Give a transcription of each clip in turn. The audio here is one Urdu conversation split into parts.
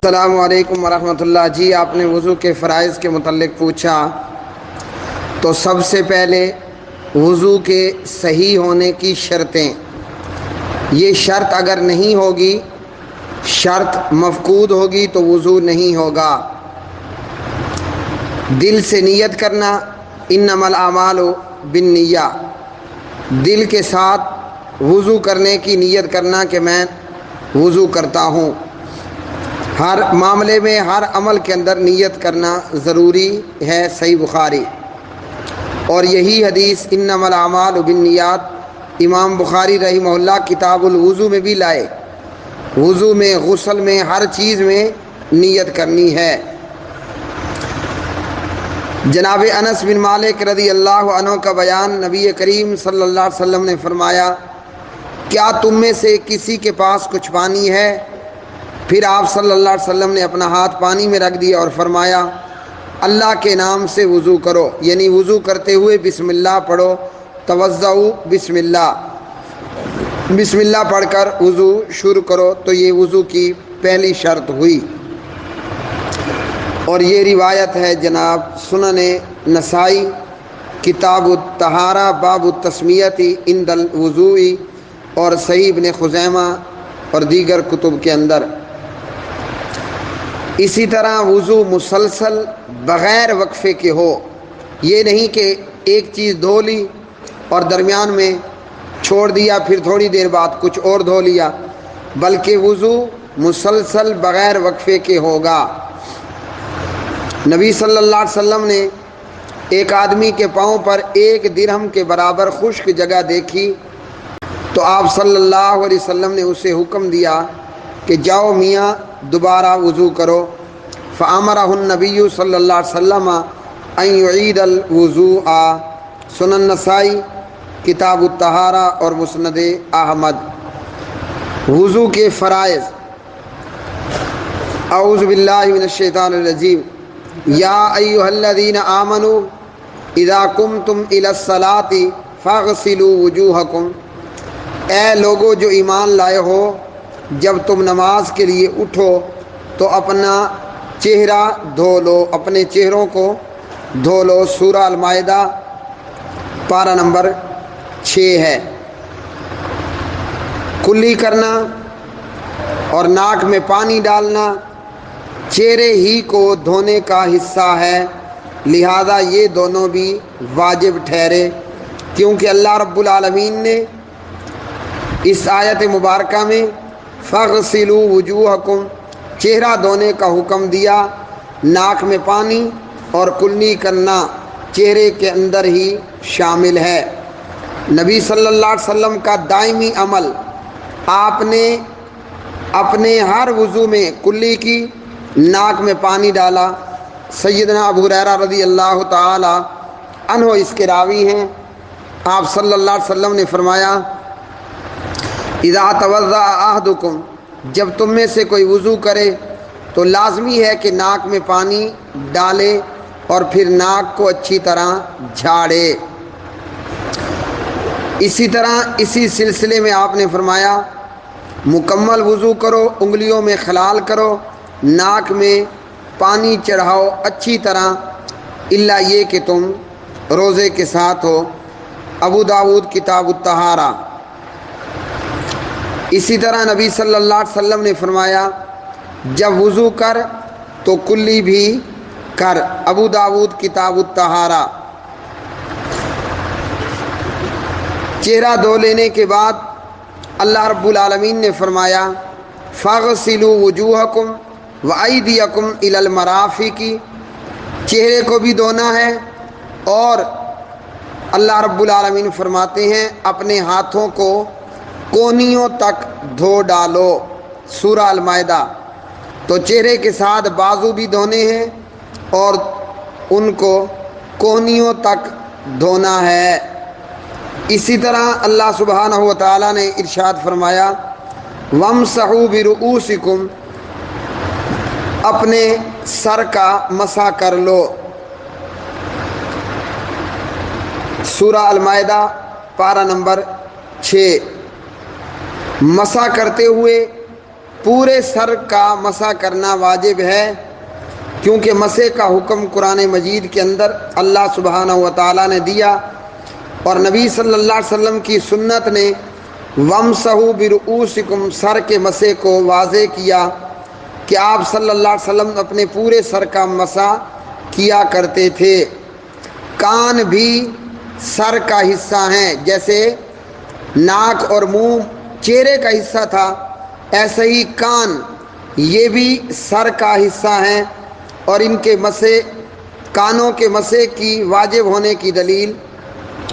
السلام علیکم ورحمۃ اللہ۔ جی آپ نے وضو کے فرائض کے متعلق پوچھا، تو سب سے پہلے وضو کے صحیح ہونے کی شرطیں، یہ شرط اگر نہیں ہوگی، شرط مفقود ہوگی تو وضو نہیں ہوگا۔ دل سے نیت کرنا، انما الاعمال بالنیہ، دل کے ساتھ وضو کرنے کی نیت کرنا کہ میں وضو کرتا ہوں۔ ہر معاملے میں، ہر عمل کے اندر نیت کرنا ضروری ہے، صحیح بخاری۔ اور یہی حدیث انما الاعمال بالنیات امام بخاری رحمہ اللہ کتاب الوضو میں بھی لائے۔ وضو میں، غسل میں، ہر چیز میں نیت کرنی ہے۔ جناب انس بن مالک رضی اللہ عنہ کا بیان، نبی کریم صلی اللہ علیہ وسلم نے فرمایا، کیا تم میں سے کسی کے پاس کچھ پانی ہے؟ پھر آپ صلی اللہ علیہ وسلم نے اپنا ہاتھ پانی میں رکھ دیا اور فرمایا، اللہ کے نام سے وضو کرو، یعنی وضو کرتے ہوئے بسم اللہ پڑھو۔ توضؤ بسم اللہ، بسم اللہ پڑھ کر وضو شروع کرو، تو یہ وضو کی پہلی شرط ہوئی۔ اور یہ روایت ہے جناب سنن نسائی کتاب الطہارہ باب التسمیۃ عند الوضوء، اور صحیح ابن خزیمہ اور دیگر کتب کے اندر۔ اسی طرح وضو مسلسل بغیر وقفے کے ہو، یہ نہیں کہ ایک چیز دھو لی اور درمیان میں چھوڑ دیا، پھر تھوڑی دیر بعد کچھ اور دھو لیا، بلکہ وضو مسلسل بغیر وقفے کے ہوگا۔ نبی صلی اللہ علیہ وسلم نے ایک آدمی کے پاؤں پر 1 درہم کے برابر خشک جگہ دیکھی، تو آپ صلی اللہ علیہ وسلم نے اسے حکم دیا کہ جاؤ میاں دوبارہ وضو کرو۔ فامرہ النبی صلی اللہ علیہ وسلم ان یعید الوضوء، سنن نسائی کتاب الطہارہ اور مسند احمد۔ وضو کے فرائض، اعوذ باللہ من الشیطان الرجیم، یا ایھا الذین آمنوا اذا قمتم الی الصلاۃ فاغسلوا وجوہکم، اے لوگو جو ایمان لائے ہو، جب تم نماز کے لیے اٹھو تو اپنا چہرہ دھو لو، اپنے چہروں کو دھو لو۔ سورہ المائدہ پارہ نمبر 6 ہے۔ کلی کرنا اور ناک میں پانی ڈالنا چہرے ہی کو دھونے کا حصہ ہے، لہذا یہ دونوں بھی واجب ٹھہرے، کیونکہ اللہ رب العالمین نے اس آیت مبارکہ میں فاغسلوا وجوہکم، چہرہ دھونے کا حکم دیا۔ ناک میں پانی اور کلنی کرنا چہرے کے اندر ہی شامل ہے۔ نبی صلی اللہ علیہ وسلم کا دائمی عمل، آپ نے اپنے ہر وضو میں کلی کی، ناک میں پانی ڈالا۔ سیدنا ابو ہریرہ رضی اللہ تعالی عنہ اس کے راوی ہیں، آپ صلی اللہ علیہ وسلم نے فرمایا، اذا توضأ احدکم، جب تم میں سے کوئی وضو کرے تو لازمی ہے کہ ناک میں پانی ڈالے اور پھر ناک کو اچھی طرح جھاڑے۔ اسی طرح اسی سلسلے میں آپ نے فرمایا، مکمل وضو کرو، انگلیوں میں خلال کرو، ناک میں پانی چڑھاؤ اچھی طرح، الا یہ کہ تم روزے کے ساتھ ہو۔ ابو داؤد کتاب الطہارہ۔ اسی طرح نبی صلی اللہ علیہ وسلم نے فرمایا، جب وضو کر تو کلی بھی کر۔ ابو داؤد کتاب الطہارہ۔ چہرہ دھو لینے کے بعد اللہ رب العالمین نے فرمایا، فاغسلوا وجوہکم وایدیکم الی المرافق، چہرے کو بھی دھونا ہے، اور اللہ رب العالمین فرماتے ہیں اپنے ہاتھوں کو کونیوں تک دھو ڈالو۔ سورہ المائدہ۔ تو چہرے کے ساتھ بازو بھی دھونے ہیں اور ان کو کونیوں تک دھونا ہے۔ اسی طرح اللہ سبحانہ و تعالیٰ نے ارشاد فرمایا، وامسحوا برؤوسکم، اپنے سر کا مسح کر لو۔ سورہ المائدہ پارہ نمبر 6۔ مسح کرتے ہوئے پورے سر کا مسح کرنا واجب ہے، کیونکہ مسح کا حکم قرآن مجید کے اندر اللہ سبحانہ و تعالیٰ نے دیا، اور نبی صلی اللہ علیہ وسلم کی سنت نے وَامْسَحُوا بِرُؤُوسِكُمْ سر کے مسح کو واضح کیا کہ آپ صلی اللہ علیہ وسلم اپنے پورے سر کا مسح کیا کرتے تھے۔ کان بھی سر کا حصہ ہیں، جیسے ناک اور منہ چہرے کا حصہ تھا، ایسے ہی کان یہ بھی سر کا حصہ ہیں، اور ان کے مسح، کانوں کے مسح کی واجب ہونے کی دلیل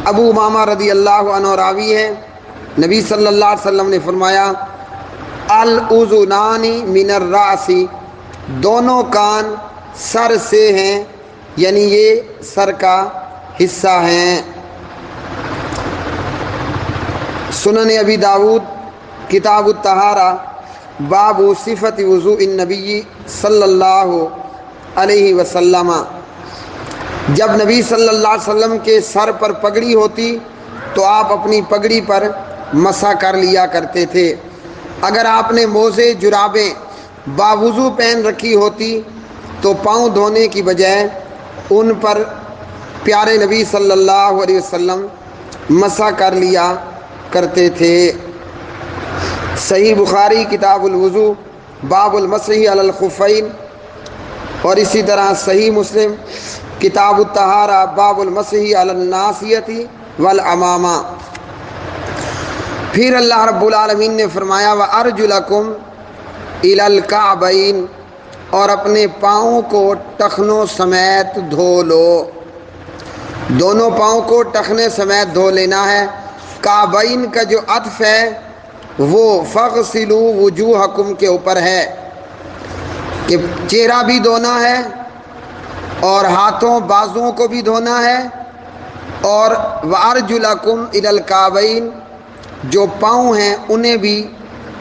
ابو امامہ رضی اللہ عنہ راوی ہے، نبی صلی اللہ علیہ وسلم نے فرمایا الاذنان من الراس، دونوں کان سر سے ہیں، یعنی یہ سر کا حصہ ہیں۔ سنن ابی داود کتاب الطہارہ باب صفت وضوء النبی صلی اللہ علیہ وسلم، جب نبی صلی اللہ علیہ وسلم کے سر پر پگڑی ہوتی تو آپ اپنی پگڑی پر مسح کر لیا کرتے تھے۔ اگر آپ نے موزے جرابیں باوضو پہن رکھی ہوتی تو پاؤں دھونے کی بجائے ان پر پیارے نبی صلی اللہ علیہ وسلم مسح کر لیا کرتے تھے۔ صحیح بخاری کتاب الوضو باب المسح علی الخفین، اور اسی طرح صحیح مسلم کتاب الطہارہ باب المسح علی الناصیۃ والعمامہ۔ پھر اللہ رب العالمین نے فرمایا وَأَرْجُلَكُمْ إِلَى الْكَعْبَيْنِ، اور اپنے پاؤں کو ٹخنوں سمیت دھو لو، دونوں پاؤں کو ٹخنے سمیت دھو لینا ہے۔ کعبین کا جو عطف ہے وہ فَاغْسِلُوا وُجُوهَكُمْ کے اوپر ہے کہ چہرہ بھی دھونا ہے اور ہاتھوں بازوؤں کو بھی دھونا ہے، اور وَأَرْجُلَكُمْ إِلَى الْكَعْبَيْنِ، جو پاؤں ہیں انہیں بھی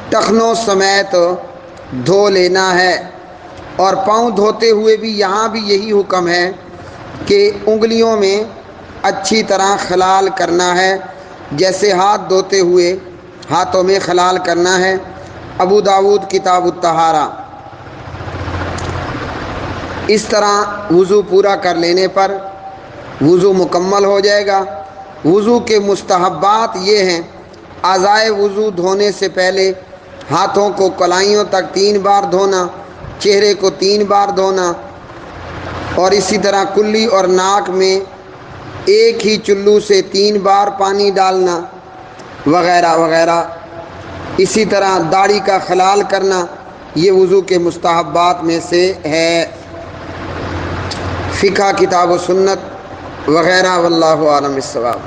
ٹخنوں سمیت دھو لینا ہے۔ اور پاؤں دھوتے ہوئے بھی یہاں بھی یہی حکم ہے کہ انگلیوں میں اچھی طرح خلال کرنا ہے، جیسے ہاتھ دھوتے ہوئے ہاتھوں میں خلال کرنا ہے۔ ابو داود کتاب الطہارہ۔ اس طرح وضو پورا کر لینے پر وضو مکمل ہو جائے گا۔ وضو کے مستحبات یہ ہیں: اعضائے وضو دھونے سے پہلے ہاتھوں کو کلائیوں تک 3 بار دھونا، چہرے کو 3 بار دھونا، اور اسی طرح کلی اور ناک میں ایک ہی چلو سے 3 بار پانی ڈالنا، وغیرہ وغیرہ۔ اسی طرح داڑھی کا خلال کرنا، یہ وضو کے مستحبات میں سے ہے۔ فقہ کتاب و سنت وغیرہ، واللہ اعلم بالصواب۔